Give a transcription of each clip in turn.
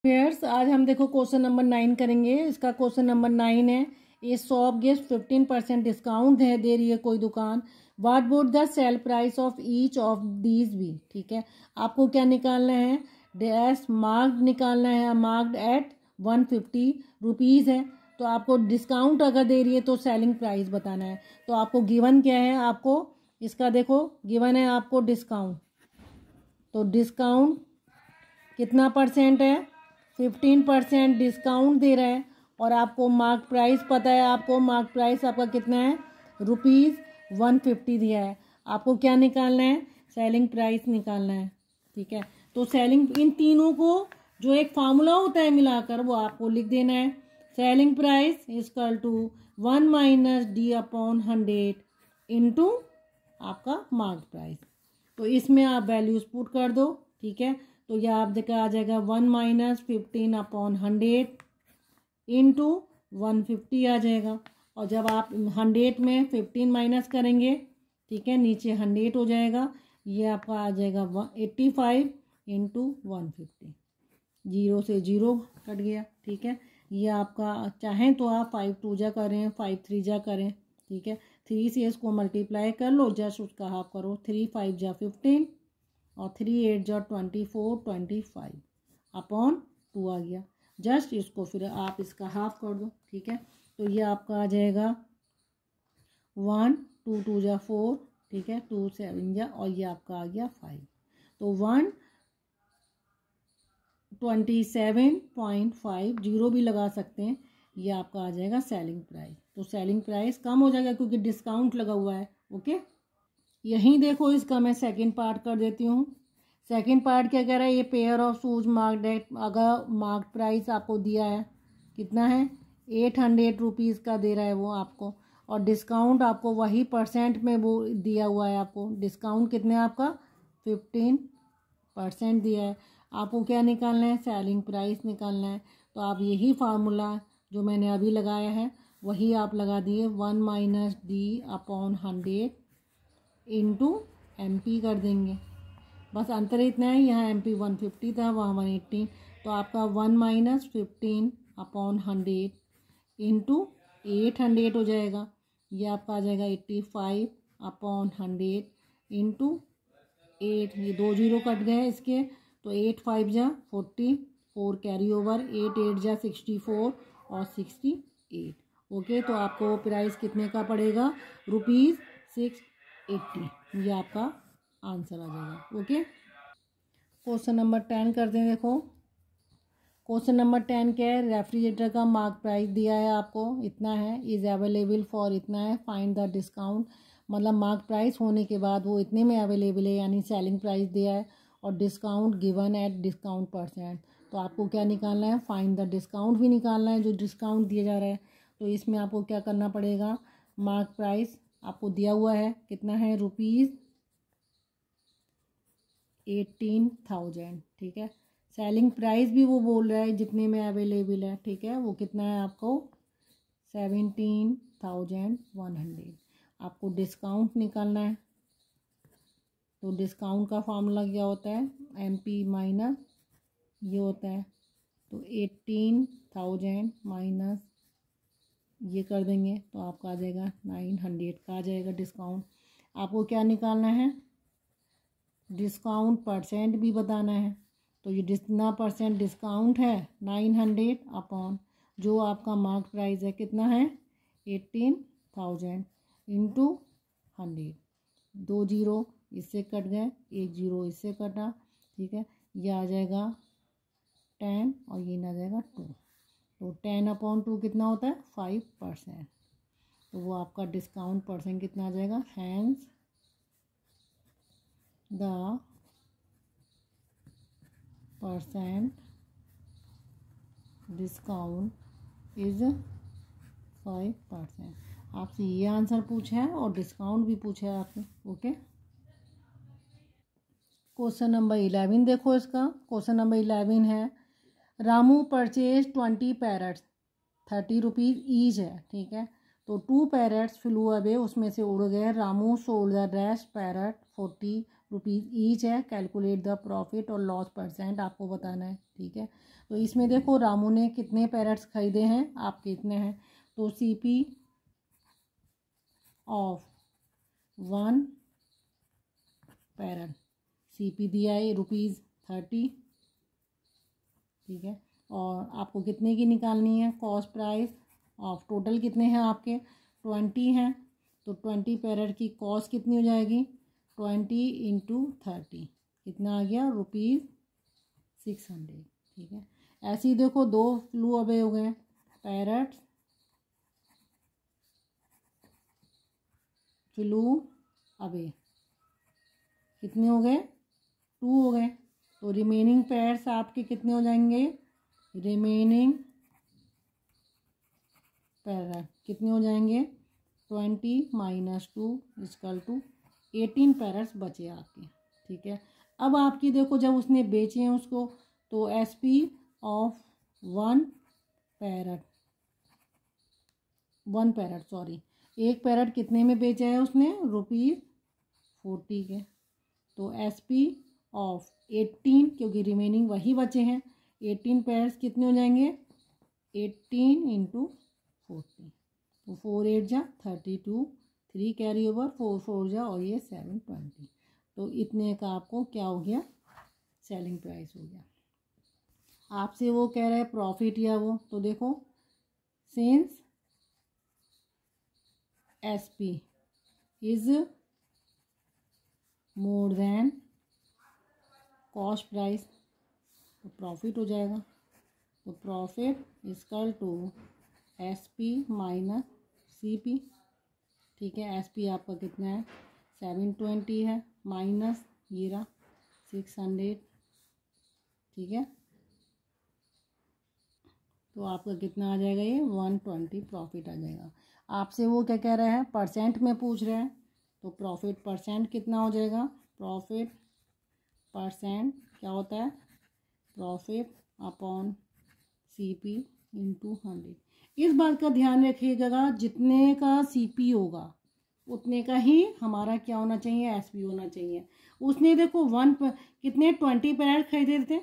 Friends आज हम देखो क्वेश्चन नंबर 9 करेंगे। इसका क्वेश्चन नंबर 9 है, ये शॉप गिव्स 15% डिस्काउंट है दे रही है कोई दुकान। What would the sale price of each of these be. ठीक है, आपको क्या निकालना है, डैश मार्क्ड निकालना है। मार्क्ड एट 150 रुपीज़ है, तो आपको डिस्काउंट अगर दे रही है तो सेलिंग प्राइस बताना है। तो आपको गिवन क्या है, आपको इसका देखो गिवन है आपको डिस्काउंट। तो डिस्काउंट कितना परसेंट है, 15% डिस्काउंट दे रहा है। और आपको मार्क प्राइस पता है, आपको मार्क प्राइस आपका कितना है, ₹150 दिया है। आपको क्या निकालना है, सेलिंग प्राइस निकालना है। ठीक है, तो सेलिंग इन तीनों को जो एक फार्मूला होता है मिलाकर वो आपको लिख देना है। Selling price equal to 1 - D/100 into आपका मार्क प्राइस। तो इसमें आप वैल्यूज पुट कर दो। ठीक है, तो यह आप देखा आ जाएगा 1 - 15/100 इंटू 150 आ जाएगा। और जब आप 100 में 15 माइनस करेंगे, ठीक है, नीचे 100 हो जाएगा। ये आपका आ जाएगा 85 इंटू 150। 0 से 0 कट गया। ठीक है, ये आपका चाहें तो आप 5 2 जा करें, 5 3 जा करें। ठीक है, 3 से इसको मल्टीप्लाई कर लो, जस्ट उसका हाफ करो। 3 5 जा 15 और 3 8 जा 24 25 अपॉन 2 आ गया। जस्ट इसको फिर आप इसका हाफ कर दो। ठीक है, तो ये आपका आ जाएगा 1 2 2 जा 4। ठीक है, 2 7 जा, और ये आपका आ गया 5। तो 127.5, जीरो भी लगा सकते हैं। ये आपका आ जाएगा सेलिंग प्राइस। तो सेलिंग प्राइस कम हो जाएगा क्योंकि डिस्काउंट लगा हुआ है। ओके, यहीं देखो इसका मैं सेकंड पार्ट कर देती हूँ। सेकंड पार्ट क्या कह रहा है, ये pair of shoes marked at, अगर मार्क प्राइस आपको दिया है कितना है, 800 रुपीज़ का दे रहा है वो आपको, और डिस्काउंट आपको वही परसेंट में वो दिया हुआ है। आपको डिस्काउंट कितने आपका 15% दिया है। आपको क्या निकालना है, सेलिंग प्राइस निकालना है। तो आप यही फार्मूला जो मैंने अभी लगाया है वही आप लगा दिए, 1 - D/100 इंटू MP कर देंगे। बस अंतर इतना है, यहाँ MP 150 था, वहाँ 180। तो आपका 1 - 15/100 इंटू 800 हो जाएगा। ये आपका आ जाएगा 85/100 इंटू 8। ये 2 0 कट गए इसके, तो 8 5 जा 40, 4 कैरी ओवर, 8 8 जा 64 और 68। ओके, तो आपको प्राइस कितने का पड़ेगा, ₹680। ये आपका आंसर आ जाएगा। ओके, क्वेश्चन नंबर 10 करते हैं। देखो क्वेश्चन नंबर 10 क्या है, रेफ्रिजरेटर का मार्क प्राइस दिया है आपको, इतना है, इज़ अवेलेबल फॉर इतना है, फाइंड द डिस्काउंट। मतलब मार्क प्राइस होने के बाद वो इतने में अवेलेबल है, यानी सेलिंग प्राइस दिया है, और discount given at discount percent. तो आपको क्या निकालना है, फाइंड द डिस्काउंट भी निकालना है जो डिस्काउंट दिया जा रहा है। तो इसमें आपको क्या करना पड़ेगा, मार्क प्राइस आपको दिया हुआ है कितना है, ₹18,000। ठीक है, सेलिंग प्राइस भी वो बोल रहा है जितने में अवेलेबल है। ठीक है, वो कितना है आपको 17,100। आपको डिस्काउंट निकालना है। तो डिस्काउंट का फार्मूला क्या होता है, MP माइनस ये होता है, तो 18,000 माइनस ये कर देंगे, तो आपका आ जाएगा 900 का आ जाएगा डिस्काउंट। आपको क्या निकालना है, डिस्काउंट परसेंट भी बताना है। तो ये जितना परसेंट डिस्काउंट है 900 अपॉन जो आपका मार्क प्राइस है कितना है 18,000 इंटू 100। 2 0 इससे कट गए, 1 0 इससे कटा। ठीक है, ये आ जाएगा 10 और ये आ जाएगा 2। तो 10/2 कितना होता है 5%। तो वो आपका डिस्काउंट परसेंट कितना आ जाएगा, hence the percent discount is 5%। आपसे ये आंसर पूछा है और डिस्काउंट भी पूछा है आपने। ओके, क्वेश्चन नंबर 11 देखो इसका। क्वेश्चन नंबर 11 है, Ramu purchase 20 parrots, 30 rupees each है। ठीक है, तो 2 पैरट्स फ्लू अवे, उसमें से उड़ गए। Ramu sold the rest parrot rupees each है। कैलकुलेट द प्रॉफिट और लॉस परसेंट आपको बताना है, ठीक है। तो इसमें देखो रामू ने कितने पैरेट्स खरीदे हैं, आप कितने हैं, तो CP ऑफ 1 पैरेट, CP दिया है ₹30, ठीक है। और आपको कितने की निकालनी है, कॉस्ट प्राइस ऑफ, टोटल कितने हैं आपके 20 हैं, तो 20 पैरेट की कॉस्ट कितनी हो जाएगी, 20 × 30 कितना आ गया, ₹600, ठीक है। ऐसे ही देखो 2 फ्लू अवे हो गए, पैरेट फ्लू अवे कितने हो गए, 2 हो गए। तो रिमेनिंग पेयर्स आपके कितने हो जाएंगे, रिमेनिंग पैरेट कितने हो जाएंगे, 20 - 2 = 18 पैरेट्स बचे आपके, ठीक है। अब आपकी देखो जब उसने बेचे हैं उसको, तो SP of 1 parrot, 1 parrot sorry, एक पैरेट कितने में बेचा है उसने, ₹40 के। तो SP ऑफ 18, क्योंकि रिमेनिंग वही बचे हैं, 18 पैरेट्स कितने हो जाएंगे, 18 × 40, तो 4 8 जा 32, 3 कैरी ओवर, 4 4 जा और ये 720, तो इतने का आपको क्या हो गया, सेलिंग प्राइस हो गया। आपसे वो कह रहा है प्रॉफिट या वो, तो देखो since SP is more than cost price, तो प्रॉफिट हो जाएगा। तो प्रॉफिट = SP - CP, ठीक है। SP आपका कितना है, 720 है, माइनस ये रहा 600, ठीक है। तो आपका कितना आ जाएगा, ये 120 प्रॉफिट आ जाएगा। आपसे वो क्या कह रहा है, परसेंट में पूछ रहे हैं, तो प्रॉफिट परसेंट कितना हो जाएगा, प्रॉफिट परसेंट क्या होता है, प्रॉफिट अपॉन CP × 100। इस बात का ध्यान रखिएगा, जितने का CP होगा उतने का ही हमारा क्या होना चाहिए, SP होना चाहिए। उसने देखो कितने 20 पैरेट खरीदे थे,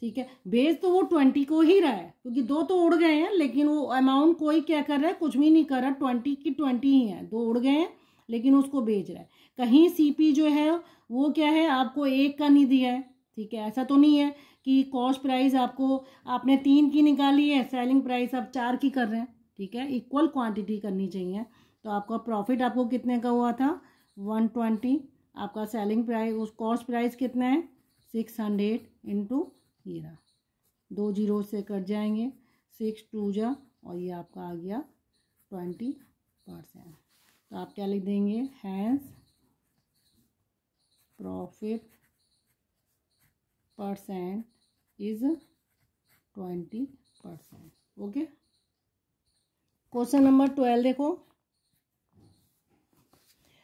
ठीक है। बेच तो वो 20 को ही रहा है, क्योंकि 2 तो उड़ गए हैं, लेकिन वो अमाउंट कोई क्या कर रहा है, कुछ भी नहीं कर रहा, 20 की 20 ही है, 2 उड़ गए हैं लेकिन उसको बेच रहा है। कहीं CP जो है वो क्या है, आपको 1 का नहीं दिया है, ठीक है। ऐसा तो नहीं है कि कॉस्ट प्राइस आपने 3 की निकाली है, सेलिंग प्राइस आप 4 की कर रहे हैं, ठीक है। इक्वल क्वांटिटी करनी चाहिए। तो आपका प्रॉफिट आपको कितने का हुआ था, 120, आपका सेलिंग प्राइस, उस कॉस्ट प्राइस कितना है, 600 × ये रहा, 2 जीरो से कट जाएंगे, 6 2 जा और ये आपका आ गया 20%। तो आप क्या लिख देंगे, hence profit percent is 20%, okay. Question number 12 देखो,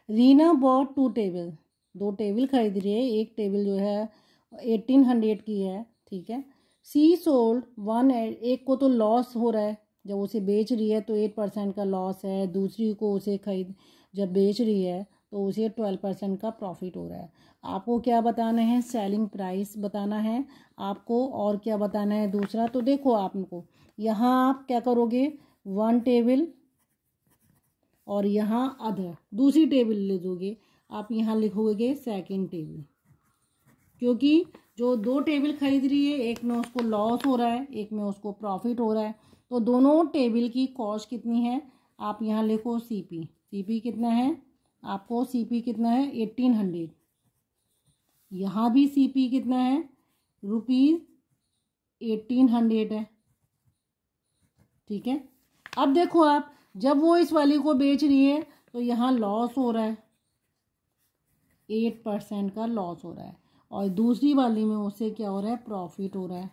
रीना बॉट 2 टेबल, 2 टेबल खरीद रही है, एक टेबल जो है 1800 की है, ठीक है। सी सोल्ड 1, एक को तो लॉस हो रहा है, जब उसे बेच रही है तो 8% का लॉस है, दूसरी को उसे जब बेच रही है तो उसे 12% का प्रॉफिट हो रहा है। आपको क्या बताना है, सेलिंग प्राइस बताना है आपको, और क्या बताना है दूसरा। तो देखो आपको यहाँ आप क्या करोगे, 1 टेबल और यहाँ अदर, दूसरी टेबल ले दोगे, आप यहाँ लिखोगे 2nd टेबल, क्योंकि जो 2 टेबल खरीद रही है, एक में उसको लॉस हो रहा है, एक में उसको प्रॉफिट हो रहा है, तो दोनों टेबल की कॉस्ट कितनी है, आप यहाँ लिखो CP कितना है, आपको CP कितना है 1800, यहाँ भी CP कितना है, ₹1800 है, ठीक है। अब देखो आप, जब वो इस वाली को बेच रही है तो यहाँ लॉस हो रहा है, 8% का लॉस हो रहा है, और दूसरी वाली में उससे क्या हो रहा है, प्रॉफिट हो रहा है,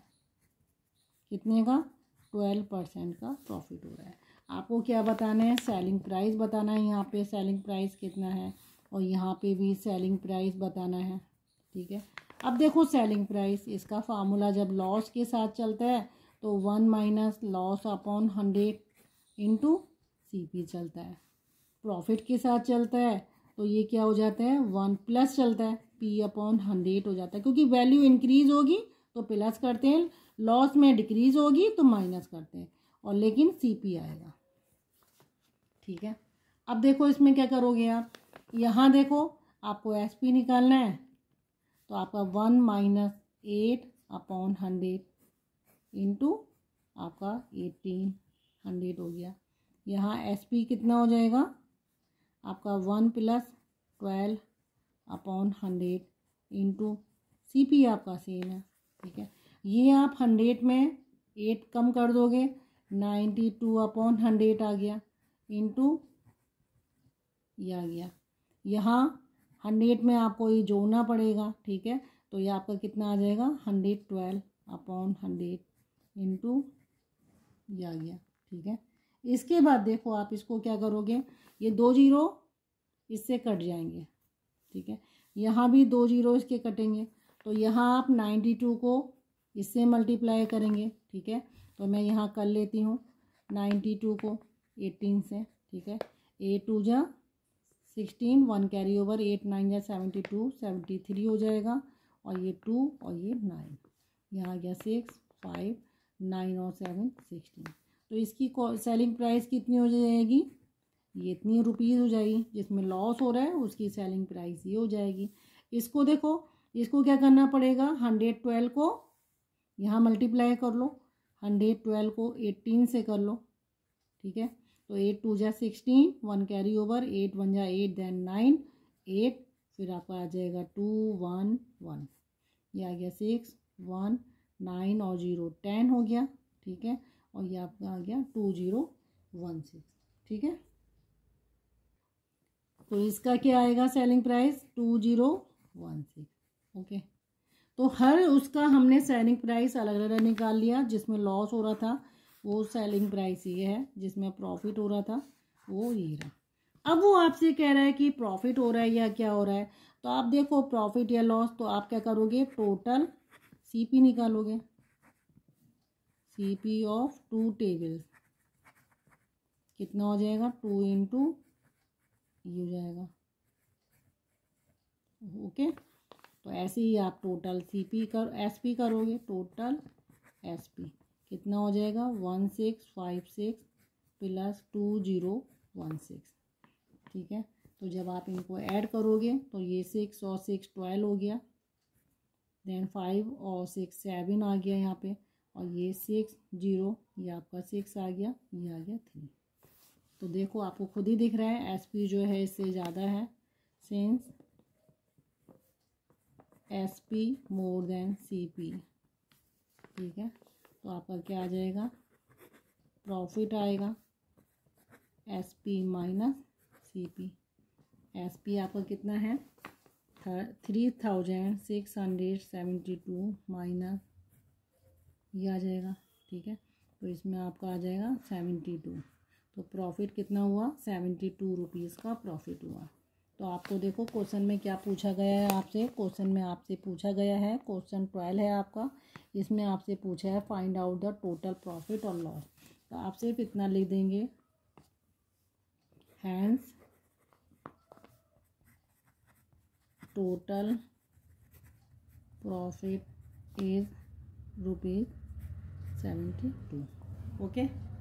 कितने का, 12% का प्रॉफिट हो रहा है। आपको क्या बताना है, सेलिंग प्राइस बताना है, यहाँ पे सेलिंग प्राइस कितना है और यहाँ पे भी सेलिंग प्राइस बताना है, ठीक है। अब देखो सेलिंग प्राइस, इसका फार्मूला जब लॉस के साथ चलता है तो 1 - लॉस अपॉन 100 × CP चलता है, प्रॉफिट के साथ चलता है तो ये क्या हो जाता है 1 प्लस चलता है, P/100 हो जाता है, क्योंकि वैल्यू इंक्रीज होगी तो प्लस करते हैं, लॉस में डिक्रीज होगी तो माइनस करते हैं, और लेकिन CP आएगा। ठीक है, अब देखो इसमें क्या करोगे आप, यहाँ देखो आपको SP निकालना है, तो आपका 1 माइनस 8/100 इंटू आपका 1800 हो गया। यहाँ SP कितना हो जाएगा आपका 1 प्लस 12/100 इंटू CP आपका सेम है। ठीक है, ये आप 100 में 8 कम कर दोगे, 92/100 आ गया, इंटू ये आ गया। यहाँ 100 में आपको ये जोड़ना पड़ेगा। ठीक है, तो ये आपका कितना आ जाएगा 112/100 इंटू ये आ गया। ठीक है, इसके बाद देखो आप इसको क्या करोगे, ये 2 जीरो इससे कट जाएंगे। ठीक है, यहाँ भी 2 जीरो इसके कटेंगे, तो यहाँ आप 92 को इससे मल्टीप्लाई करेंगे। ठीक है, तो मैं यहाँ कर लेती हूँ 92 को 18 से। ठीक है, 8 2 जा 16, 1 कैरी ओवर, 8 9 जा 72, 73 हो जाएगा, और ये 2 और ये 9, यहाँ आ गया 6 5 9 और 7 16। तो इसकी सेलिंग प्राइस कितनी हो जाएगी, ये इतनी रुपीज़ हो जाएगी, जिसमें लॉस हो रहा है उसकी सेलिंग प्राइस ये हो जाएगी। इसको देखो, इसको क्या करना पड़ेगा, 112 को यहाँ मल्टीप्लाई कर लो, 112 को 18 से कर लो। ठीक है, तो 8 2 जा 16, 1 कैरी ओवर, 8 1 जा 8, देन 9 8, फिर आपका आ जाएगा 2 1 1, ये आ गया 6 1 9 और 0 10 हो गया। ठीक है, और ये आपका आ गया 2016। ठीक है, तो इसका क्या आएगा सेलिंग प्राइस 2016। ओके, तो हर उसका हमने सेलिंग प्राइस अलग अलग निकाल लिया। जिसमें लॉस हो रहा था वो सेलिंग प्राइस ये है, जिसमें प्रॉफिट हो रहा था वो ये रहा। अब वो आपसे कह रहा है कि प्रॉफिट हो रहा है या क्या हो रहा है, तो आप देखो प्रॉफिट या लॉस, तो आप क्या करोगे, टोटल CP निकालोगे, CP ऑफ 2 टेबल्स कितना हो जाएगा 2 इंटू ये हो जाएगा। ओके, तो ऐसे ही आप टोटल SP करोगे, टोटल SP कितना हो जाएगा 1656 प्लस 2016। ठीक है, तो जब आप इनको ऐड करोगे तो ये 6 और 6 12 हो गया, देन 5 और 6 7 आ गया यहाँ पे, और ये 6 0, ये आपका 6 आ गया, ये आ गया 3। तो देखो आपको खुद ही दिख रहा है SP जो है इससे ज़्यादा है, since SP more than CP। ठीक है, तो आपका क्या आ जाएगा, प्रॉफिट आएगा SP माइनस CP। SP आपका कितना है 3672 माइनस ये आ जाएगा। ठीक है, तो इसमें आपका आ जाएगा 72, तो प्रॉफिट कितना हुआ 72 रुपीज़ का प्रॉफिट हुआ। तो आपको देखो क्वेश्चन में क्या पूछा गया है आपसे, क्वेश्चन में आपसे पूछा गया है, क्वेश्चन 12 है आपका, इसमें आपसे पूछा है find out the total profit और लॉस। तो आप सिर्फ इतना लिख देंगे, hence total profit is ₹72। Okay.